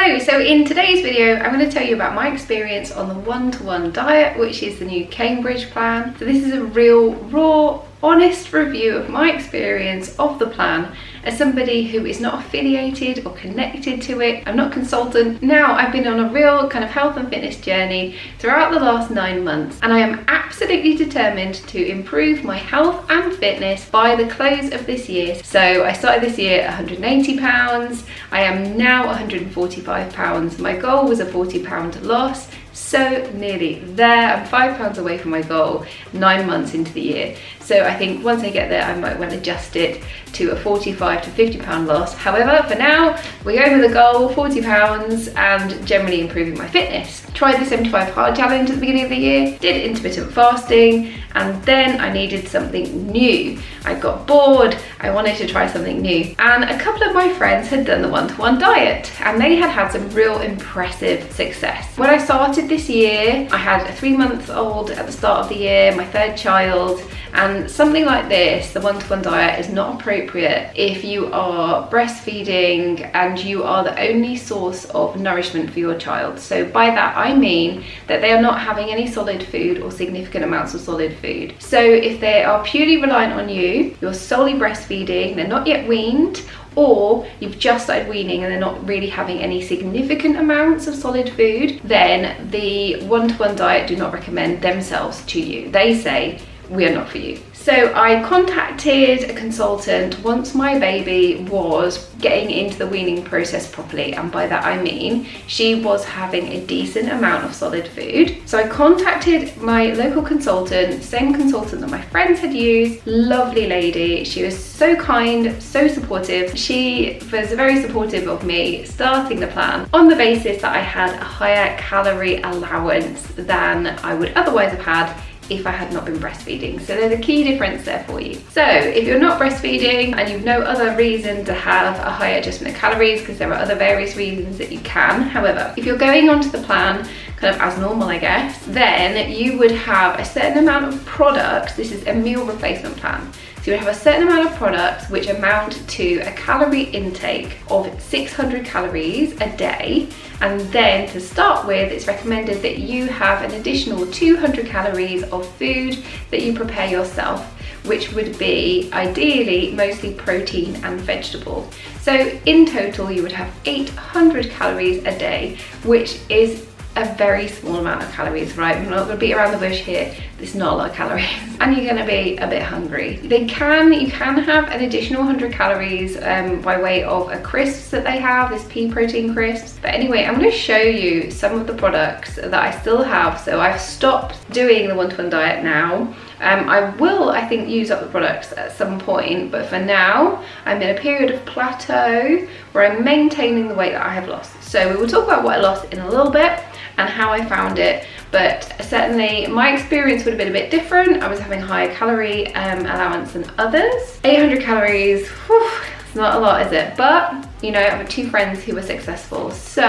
Hello, so in today's video I'm going to tell you about my experience on the One2One Diet, which is the new Cambridge plan. So this is a real, raw, honest review of my experience of the plan as somebody who is not affiliated or connected to it. I'm not a consultant. Now I've been on a real kind of health and fitness journey throughout the last 9 months, and I am absolutely determined to improve my health and fitness by the close of this year. So I started this year at 180 pounds. I am now 145 pounds. My goal was a 40-pound loss. So nearly there. I'm 5 pounds away from my goal 9 months into the year. So I think once I get there, I might well adjust it to a 45 to 50 pound loss. However, for now, we're going with a goal, 40 pounds, and generally improving my fitness. Tried the 75 hard challenge at the beginning of the year, did intermittent fasting, and then I needed something new. I got bored, I wanted to try something new. And a couple of my friends had done the One2One Diet, and they had had some real impressive success. When I started this year, I had a 3-month-old at the start of the year, my third child, and something like this, the One2One Diet, is not appropriate if you are breastfeeding and you are the only source of nourishment for your child. So by that I mean that they are not having any solid food or significant amounts of solid food. So if they are purely reliant on you, you're solely breastfeeding, they're not yet weaned, or you've just started weaning and they're not really having any significant amounts of solid food, then the One2One Diet do not recommend themselves to you. They say, we are not for you. So I contacted a consultant once my baby was getting into the weaning process properly, and by that I mean she was having a decent amount of solid food. So I contacted my local consultant, same consultant that my friends had used, lovely lady. She was so kind, so supportive. She was very supportive of me starting the plan on the basis that I had a higher calorie allowance than I would otherwise have had if I had not been breastfeeding. So there's a key difference there for you. So if you're not breastfeeding and you've no other reason to have a higher adjustment of calories, because there are other various reasons that you can, however, if you're going onto the plan kind of as normal, I guess, then you would have a certain amount of products. This is a meal replacement plan. So you would have a certain amount of products which amount to a calorie intake of 600 calories a day. And then to start with, it's recommended that you have an additional 200 calories of food that you prepare yourself, which would be ideally mostly protein and vegetable. So in total, you would have 800 calories a day, which is a very small amount of calories, right? I'm not going to beat around the bush here. There's not a lot of calories, and you're going to be a bit hungry. You can have an additional 100 calories by way of a crisps that they have, this pea protein crisps. But anyway, I'm going to show you some of the products that I still have. So I've stopped doing the One2One Diet now. I will, I think, use up the products at some point, but for now, I'm in a period of plateau where I'm maintaining the weight that I have lost. So we will talk about what I lost in a little bit and how I found it, but certainly my experience would have been a bit different. I was having higher calorie allowance than others. 800 calories, whew, it's not a lot, is it? But you know, I have 2 friends who were successful. So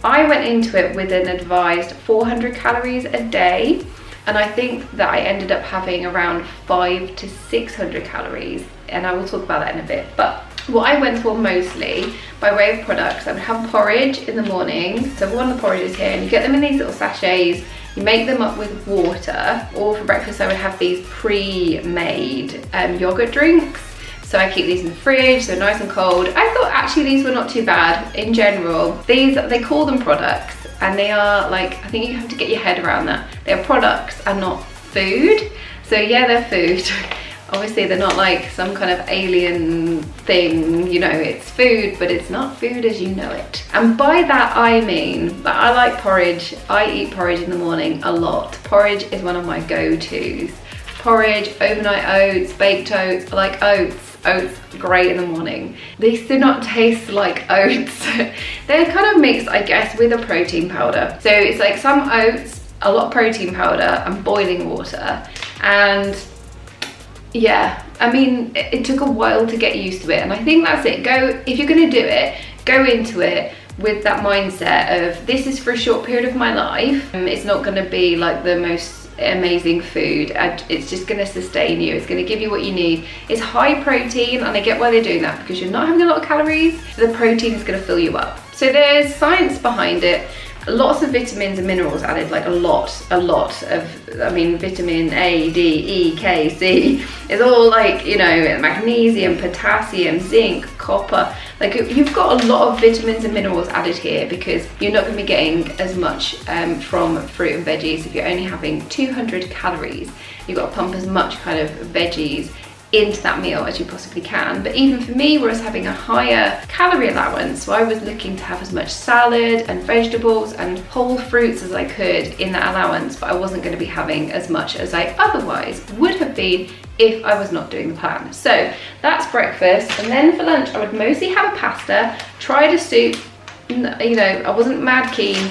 I went into it with an advised 400 calories a day. And I think that I ended up having around 500 to 600 calories, and I will talk about that in a bit. But what I went for mostly by way of products, I would have porridge in the morning. So one of the porridges here, and you get them in these little sachets. You make them up with water, or for breakfast I would have these pre-made yogurt drinks. So I keep these in the fridge, so nice and cold. I thought actually these were not too bad in general. These, they call them products, and they are like, I think you have to get your head around that. They're products and not food. So yeah, they're food. Obviously they're not like some kind of alien thing, you know, it's food, but it's not food as you know it. And by that I mean that I like porridge. I eat porridge in the morning a lot. Porridge is one of my go-tos. Porridge, overnight oats, baked oats. I like oats. Oats, great in the morning. These do not taste like oats. They're kind of mixed, I guess, with a protein powder. So it's like some oats, a lot of protein powder, and boiling water. And yeah, I mean, it took a while to get used to it. And I think that's it. If you're gonna do it, go into it with that mindset of, this is for a short period of my life. It's not gonna be like the most amazing food. It's just going to sustain you. It's going to give you what you need. It's high protein, and I get why they're doing that, because you're not having a lot of calories, so the protein is going to fill you up. So there's science behind it. Lots of vitamins and minerals added, like a lot of, I mean, vitamin A, D, E, K, C. It's all like, you know, magnesium, potassium, zinc, copper. Like, you've got a lot of vitamins and minerals added here, because you're not going to be getting as much from fruit and veggies. If you're only having 200 calories, you've got to pump as much kind of veggies into that meal as you possibly can. But even for me, where I was having a higher calorie allowance, so I was looking to have as much salad and vegetables and whole fruits as I could in that allowance, but I wasn't going to be having as much as I otherwise would have been if I was not doing the plan. So that's breakfast, and then for lunch I would mostly have a pasta, tried a soup, you know, I wasn't mad keen.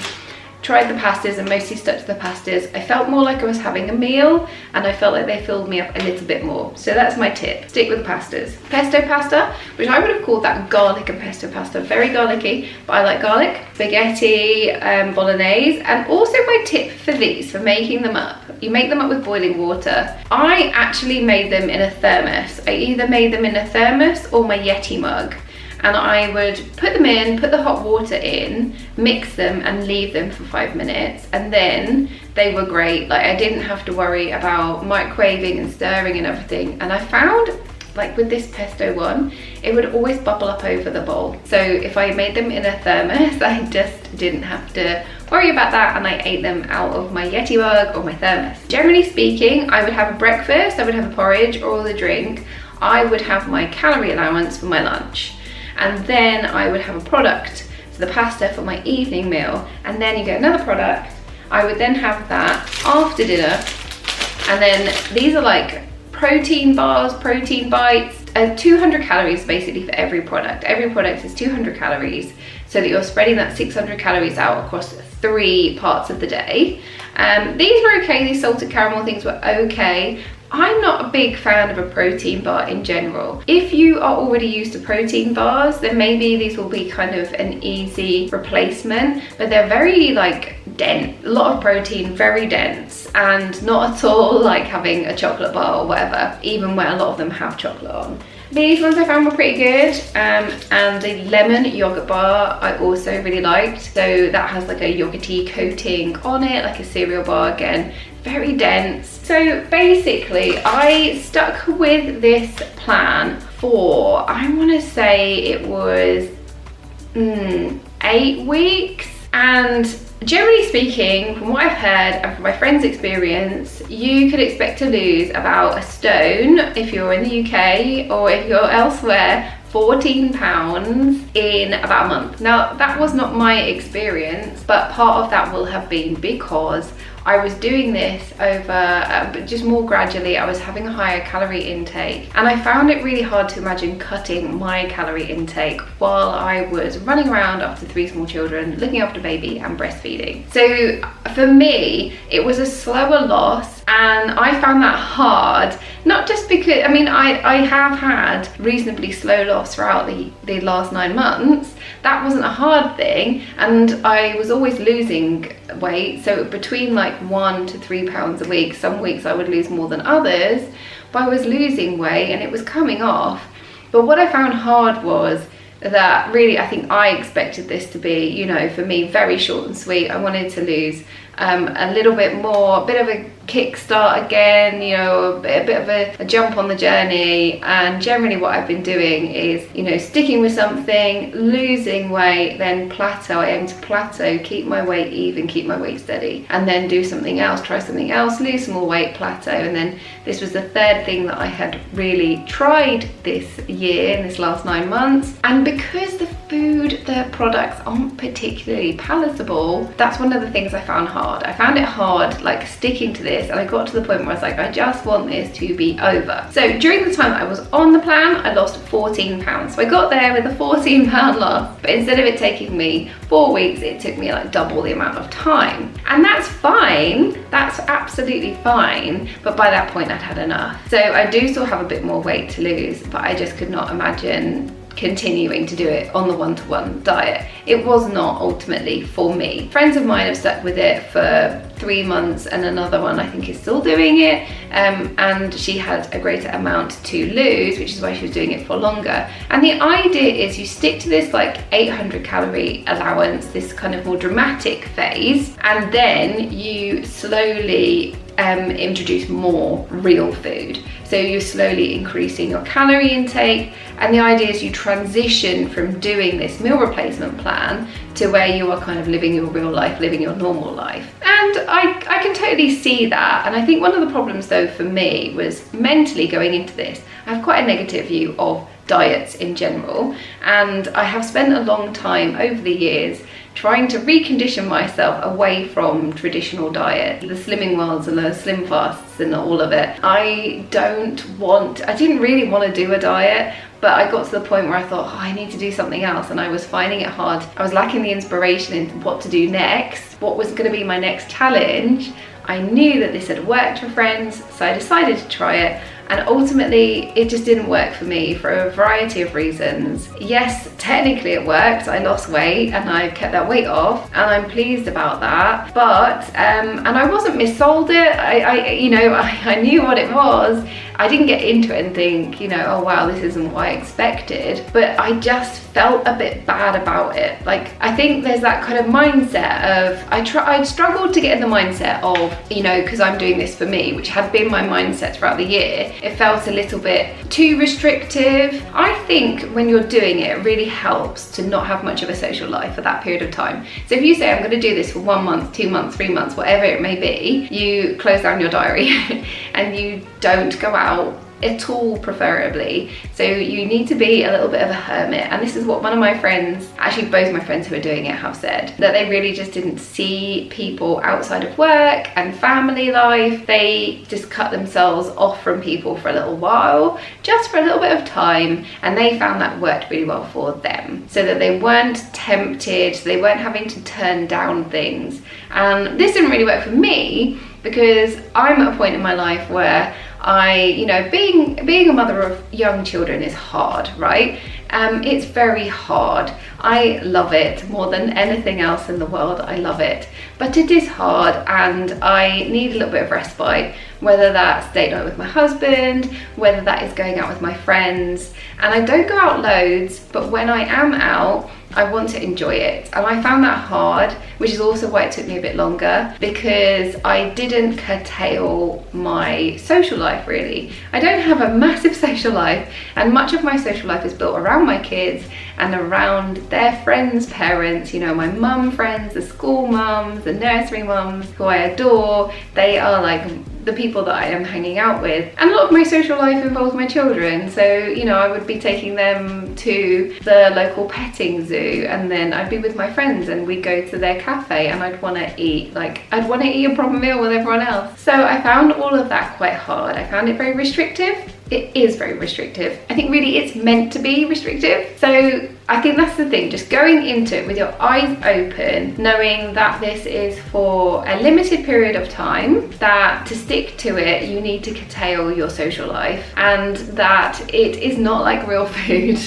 Tried the pastas and mostly stuck to the pastas. I felt more like I was having a meal, and I felt like they filled me up a little bit more. So that's my tip, stick with the pastas. Pesto pasta, which I would have called that garlic and pesto pasta, very garlicky, but I like garlic. Spaghetti, bolognese, and also my tip for these, for making them up. You make them up with boiling water. I actually made them in a thermos. I either made them in a thermos or my Yeti mug. And I would put them in, put the hot water in, mix them and leave them for 5 minutes, and then they were great. Like, I didn't have to worry about microwaving and stirring and everything. And I found, like with this pesto one, it would always bubble up over the bowl. So if I made them in a thermos, I just didn't have to worry about that, and I ate them out of my Yeti mug or my thermos. Generally speaking, I would have a breakfast, I would have a porridge or a drink. I would have my calorie allowance for my lunch. And then I would have a product, so the pasta for my evening meal, and then you get another product. I would then have that after dinner, and then these are like protein bars, protein bites, 200 calories basically for every product. Every product is 200 calories, so that you're spreading that 600 calories out across 3 parts of the day. These were okay, these salted caramel things were okay. I'm not a big fan of a protein bar in general. If you are already used to protein bars, then maybe these will be kind of an easy replacement, but they're very like dense, a lot of protein, very dense, and not at all like having a chocolate bar or whatever, even where a lot of them have chocolate on. These ones I found were pretty good, and the lemon yogurt bar I also really liked. So that has like a yogurty coating on it, like a cereal bar again, very dense. So basically I stuck with this plan for, I want to say it was 8 weeks, and generally speaking, from what I've heard and from my friend's experience, you could expect to lose about a stone if you're in the UK, or if you're elsewhere, 14 pounds in about a month. Now, that was not my experience, but part of that will have been because I was doing this over, but just more gradually. I was having a higher calorie intake, and I found it really hard to imagine cutting my calorie intake while I was running around after 3 small children, looking after baby and breastfeeding. So for me, it was a slower loss, and I found that hard, not just because, I mean, I have had reasonably slow loss throughout the last 9 months. That wasn't a hard thing, and I was always losing weight, so between like 1 to 3 pounds a week. Some weeks I would lose more than others, but I was losing weight and it was coming off. But what I found hard was that really, I think I expected this to be, you know, for me, very short and sweet. I wanted to lose a little bit more, a bit of a kickstart again, you know, a bit of a jump on the journey. And generally what I've been doing is, you know, sticking with something, losing weight, then plateau. I aim to plateau, keep my weight even, keep my weight steady, and then do something else, try something else, lose some more weight, plateau. And then this was the 3rd thing that I had really tried this year, in this last 9 months. And because the products aren't particularly palatable, that's one of the things I found hard. I found it hard, like, sticking to this, and I got to the point where I was like, I just want this to be over. So during the time that I was on the plan, I lost 14 pounds. So I got there with a 14 pound loss, but instead of it taking me 4 weeks, it took me like double the amount of time. And that's fine, that's absolutely fine, but by that point I'd had enough. So I do still have a bit more weight to lose, but I just could not imagine continuing to do it on the one-to-one diet. It was not ultimately for me. Friends of mine have stuck with it for 3 months, and another one I think is still doing it, and she had a greater amount to lose, which is why she was doing it for longer. And the idea is you stick to this like 800 calorie allowance, this kind of more dramatic phase, and then you slowly introduce more real food. So you're slowly increasing your calorie intake, and the idea is you transition from doing this meal replacement plan to where you are kind of living your real life, living your normal life. And I can totally see that. And I think one of the problems though for me was mentally going into this, I have quite a negative view of diets in general, and I have spent a long time over the years trying to recondition myself away from traditional diet, the slimming worlds and the slim fasts and all of it. I didn't really want to do a diet, but I got to the point where I thought, oh, I need to do something else, and I was finding it hard. I was lacking the inspiration in what to do next, what was going to be my next challenge. I knew that this had worked for friends, so I decided to try it. And ultimately, it just didn't work for me for a variety of reasons. Yes, technically it worked. I lost weight and I kept that weight off, and I'm pleased about that. But, and I wasn't missold it. I knew what it was. I didn't get into it and think, oh wow, this isn't what I expected. But I just felt a bit bad about it. Like, I think there's that kind of mindset of, I struggled to get in the mindset of, because I'm doing this for me, which had been my mindset throughout the year. It felt a little bit too restrictive. I think when you're doing it, it really helps to not have much of a social life for that period of time. So if you say, I'm going to do this for 1 month, 2 months, 3 months, whatever it may be, you close down your diary and you don't go out at all, preferably. So you need to be a little bit of a hermit, and this is what one of my friends, actually both my friends who are doing it, have said, that they really just didn't see people outside of work and family life. They just cut themselves off from people for a little while, just for a little bit of time, and they found that worked really well for them, so that they weren't tempted, they weren't having to turn down things. And this didn't really work for me, because I'm at a point in my life where being a mother of young children is hard, right? It's very hard. I love it more than anything else in the world. I love it, but it is hard, and I need a little bit of respite, whether that's date night with my husband, whether that is going out with my friends. And I don't go out loads, but when I am out, I want to enjoy it. And I found that hard, which is also why it took me a bit longer, because I didn't curtail my social life really. I don't have a massive social life, and much of my social life is built around my kids and around their friends' parents, my mum friends, the school mums, the nursery mums, who I adore. They are like the people that I am hanging out with. And a lot of my social life involves my children. So, I would be taking them to the local petting zoo, and then I'd be with my friends and we'd go to their cafe, and I'd want to eat a proper meal with everyone else. So I found all of that quite hard. I found it very restrictive. It is very restrictive. I think really it's meant to be restrictive. So I think that's the thing, just going into it with your eyes open, knowing that this is for a limited period of time, that to stick to it, you need to curtail your social life, and that it is not like real food,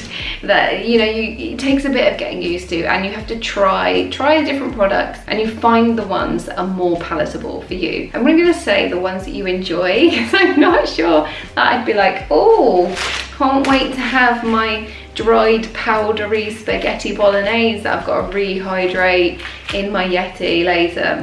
that, it takes a bit of getting used to, and you have to try the different products, and you find the ones that are more palatable for you. I'm going to say the ones that you enjoy, because I'm not sure that I'd be like, oh, can't wait to have my dried powdery spaghetti bolognese that I've got to rehydrate in my Yeti later.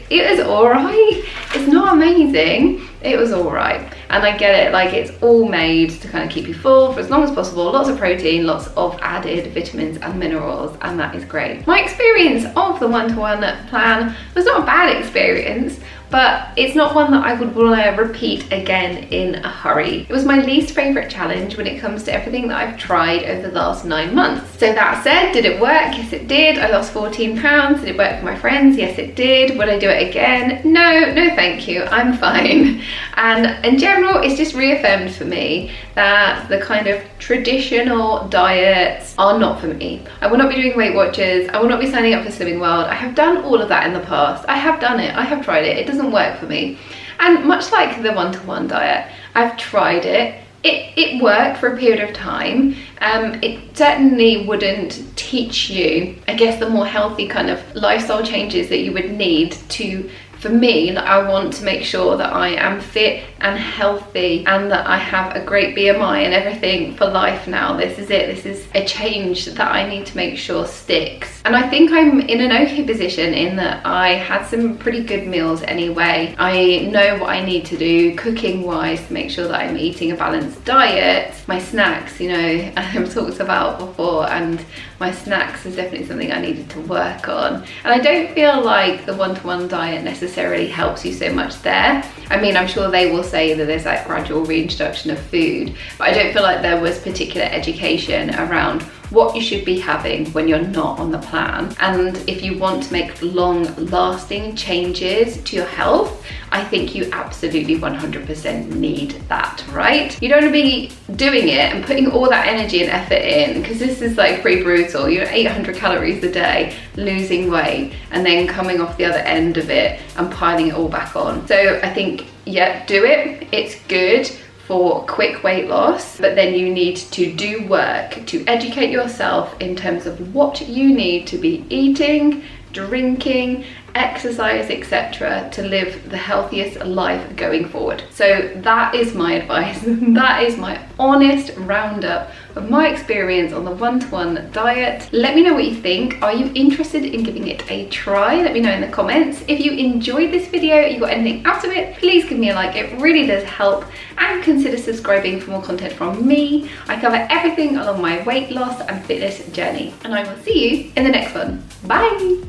It was alright. It's not amazing. It was alright. And I get it, like, it's all made to kind of keep you full for as long as possible, lots of protein, lots of added vitamins and minerals, and that is great. My experience of the one-to-one plan was not a bad experience, but it's not one that I would want to repeat again in a hurry. It was my least favourite challenge when it comes to everything that I've tried over the last 9 months. So that said, did it work? Yes, it did. I lost 14 pounds. Did it work for my friends? Yes, it did. Would I do it again? No, thank you. I'm fine. And in general, it's just reaffirmed for me that the kind of traditional diets are not for me. I will not be doing Weight Watchers. I will not be signing up for Slimming World. I have done all of that in the past. I have done it. I have tried it. It doesn't work for me. And much like the one-to-one diet, I've tried it it worked for a period of time. It certainly wouldn't teach you, I guess, the more healthy kind of lifestyle changes that you would need to. For me, I want to make sure that I am fit and healthy and that I have a great BMI and everything for life now. This is it. This is a change that I need to make sure sticks. And I think I'm in an okay position in that I had some pretty good meals anyway. I know what I need to do cooking wise to make sure that I'm eating a balanced diet. My snacks, you know, I've talked about before, and my snacks is definitely something I needed to work on. And I don't feel like the one-to-one diet necessarily helps you so much there. I mean, I'm sure they will say that there's that gradual reintroduction of food, but I don't feel like there was particular education around what you should be having when you're not on the plan. And if you want to make long-lasting changes to your health, I think you absolutely 100% need that, right? You don't want to be doing it and putting all that energy and effort in, because this is like pretty brutal. You're 800 calories a day, losing weight, and then coming off the other end of it and piling it all back on. So I think, yeah, do it. It's good for quick weight loss, but then you need to do work to educate yourself in terms of what you need to be eating, drinking, exercise, etc., to live the healthiest life going forward. So that is my advice. That is my honest roundup of my experience on the one-to-one diet. Let me know what you think. Are you interested in giving it a try? Let me know in the comments. If you enjoyed this video, you got anything out of it, please give me a like. It really does help. And consider subscribing for more content from me. I cover everything along my weight loss and fitness journey. And I will see you in the next one. Bye!